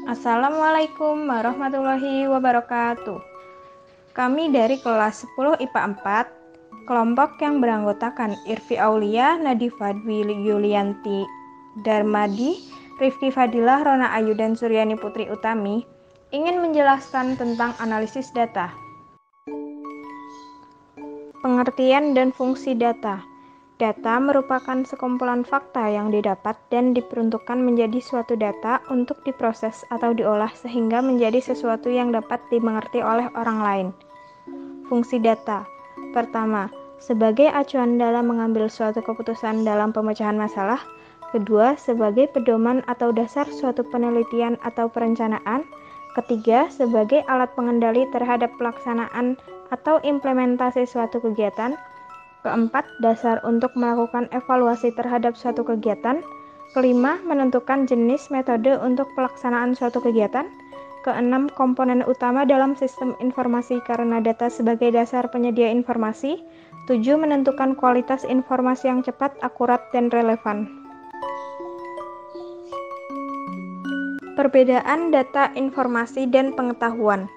Assalamualaikum warahmatullahi wabarakatuh. Kami dari kelas 10 IPA 4, kelompok yang beranggotakan Irfi Aulia, Nadifa Dwi Yulianti Darmadi, Rifki Fadilah, Rona Ayu, dan Suryani Putri Utami, ingin menjelaskan tentang analisis data. Pengertian dan fungsi data. Data merupakan sekumpulan fakta yang didapat dan diperuntukkan menjadi suatu data untuk diproses atau diolah sehingga menjadi sesuatu yang dapat dimengerti oleh orang lain. Fungsi data. Pertama, sebagai acuan dalam mengambil suatu keputusan dalam pemecahan masalah. Kedua, sebagai pedoman atau dasar suatu penelitian atau perencanaan. Ketiga, sebagai alat pengendali terhadap pelaksanaan atau implementasi suatu kegiatan. Keempat, dasar untuk melakukan evaluasi terhadap suatu kegiatan. Kelima, menentukan jenis metode untuk pelaksanaan suatu kegiatan. Keenam, komponen utama dalam sistem informasi karena data sebagai dasar penyedia informasi. 7, menentukan kualitas informasi yang cepat, akurat, dan relevan. Perbedaan data, informasi, dan pengetahuan.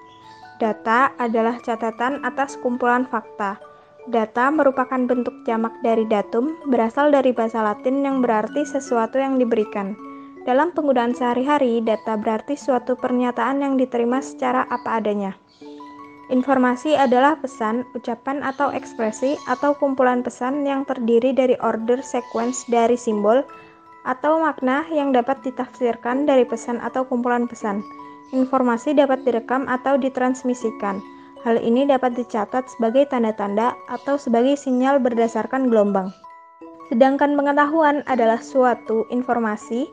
Data adalah catatan atas kumpulan fakta. Data merupakan bentuk jamak dari datum, berasal dari bahasa Latin yang berarti sesuatu yang diberikan. Dalam penggunaan sehari-hari, data berarti suatu pernyataan yang diterima secara apa adanya. Informasi adalah pesan, ucapan atau ekspresi, atau kumpulan pesan yang terdiri dari order sequence dari simbol, atau makna yang dapat ditafsirkan dari pesan atau kumpulan pesan. Informasi dapat direkam atau ditransmisikan. Hal ini dapat dicatat sebagai tanda-tanda atau sebagai sinyal berdasarkan gelombang. Sedangkan pengetahuan adalah suatu informasi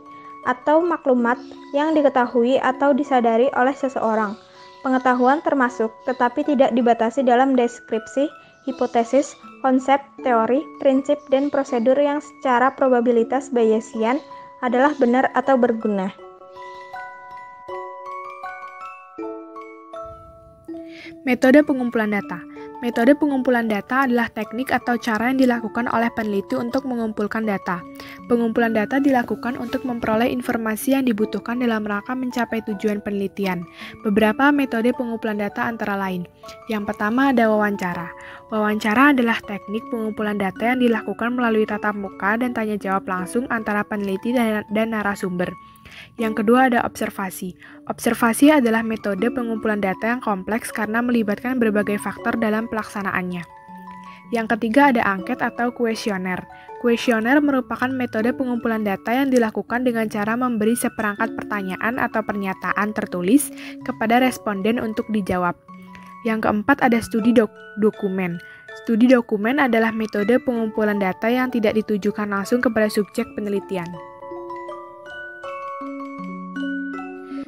atau maklumat yang diketahui atau disadari oleh seseorang. Pengetahuan termasuk, tetapi tidak dibatasi dalam deskripsi, hipotesis, konsep, teori, prinsip, dan prosedur yang secara probabilitas Bayesian adalah benar atau berguna. Metode pengumpulan data. Metode pengumpulan data adalah teknik atau cara yang dilakukan oleh peneliti untuk mengumpulkan data. Pengumpulan data dilakukan untuk memperoleh informasi yang dibutuhkan dalam rangka mencapai tujuan penelitian. Beberapa metode pengumpulan data antara lain. Yang pertama ada wawancara. Wawancara adalah teknik pengumpulan data yang dilakukan melalui tatap muka dan tanya jawab langsung antara peneliti dan narasumber. Yang kedua ada observasi. Observasi adalah metode pengumpulan data yang kompleks karena melibatkan berbagai faktor dalam pelaksanaannya. Yang ketiga ada angket atau kuesioner. Kuesioner merupakan metode pengumpulan data yang dilakukan dengan cara memberi seperangkat pertanyaan atau pernyataan tertulis kepada responden untuk dijawab. Yang keempat ada studi dokumen. Studi dokumen adalah metode pengumpulan data yang tidak ditujukan langsung kepada subjek penelitian.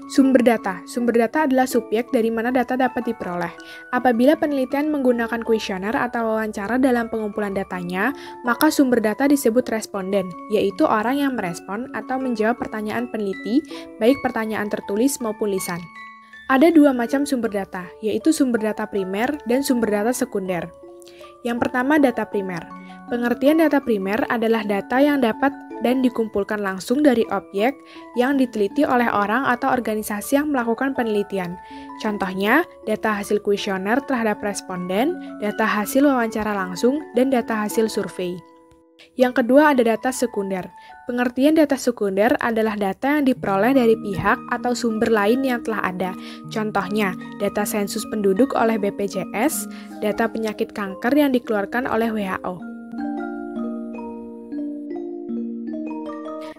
Sumber data. Sumber data adalah subjek dari mana data dapat diperoleh. Apabila penelitian menggunakan kuesioner atau wawancara dalam pengumpulan datanya, maka sumber data disebut responden, yaitu orang yang merespon atau menjawab pertanyaan peneliti, baik pertanyaan tertulis maupun lisan. Ada dua macam sumber data, yaitu sumber data primer dan sumber data sekunder. Yang pertama, data primer. Pengertian data primer adalah data yang dapat dan dikumpulkan langsung dari objek yang diteliti oleh orang atau organisasi yang melakukan penelitian. Contohnya, data hasil kuesioner terhadap responden, data hasil wawancara langsung, dan data hasil survei. Yang kedua ada data sekunder. Pengertian data sekunder adalah data yang diperoleh dari pihak atau sumber lain yang telah ada. Contohnya, data sensus penduduk oleh BPJS, data penyakit kanker yang dikeluarkan oleh WHO.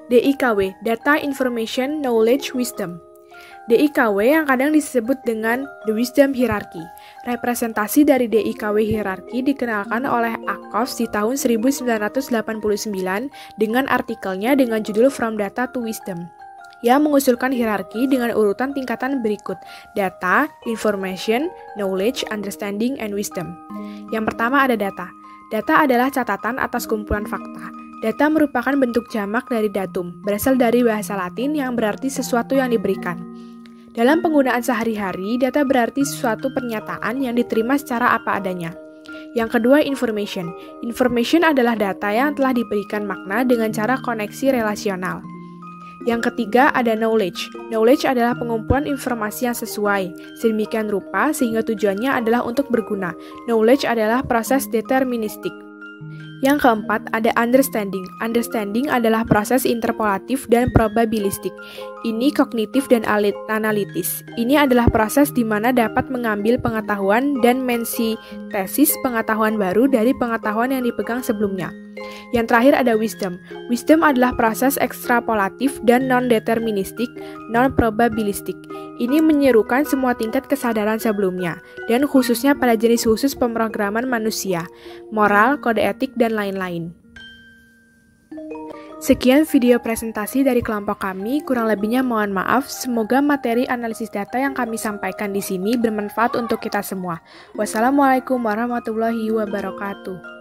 DIKW, Data Information Knowledge Wisdom. DIKW yang kadang disebut dengan The Wisdom Hierarchy. Representasi dari DIKW hierarki dikenalkan oleh Ackoff di tahun 1989 dengan artikelnya dengan judul From Data to Wisdom, yang mengusulkan hierarki dengan urutan tingkatan berikut: data, information, knowledge, understanding, and wisdom. Yang pertama ada data. Data adalah catatan atas kumpulan fakta. Data merupakan bentuk jamak dari datum, berasal dari bahasa Latin yang berarti sesuatu yang diberikan. Dalam penggunaan sehari-hari, data berarti suatu pernyataan yang diterima secara apa adanya. Yang kedua, information. Information adalah data yang telah diberikan makna dengan cara koneksi relasional. Yang ketiga, ada knowledge. Knowledge adalah pengumpulan informasi yang sesuai, sedemikian rupa sehingga tujuannya adalah untuk berguna. Knowledge adalah proses deterministik. Yang keempat, ada understanding. Understanding adalah proses interpolatif dan probabilistik. Ini kognitif dan analitis. Ini adalah proses di mana dapat mengambil pengetahuan dan mensintesis pengetahuan baru dari pengetahuan yang dipegang sebelumnya. Yang terakhir ada wisdom. Wisdom adalah proses ekstrapolatif dan non-deterministik, non-probabilistik. Ini menyerukan semua tingkat kesadaran sebelumnya, dan khususnya pada jenis khusus pemrograman manusia, moral, kode etik, dan lain-lain. Sekian video presentasi dari kelompok kami, kurang lebihnya mohon maaf. Semoga materi analisis data yang kami sampaikan di sini bermanfaat untuk kita semua. Wassalamualaikum warahmatullahi wabarakatuh.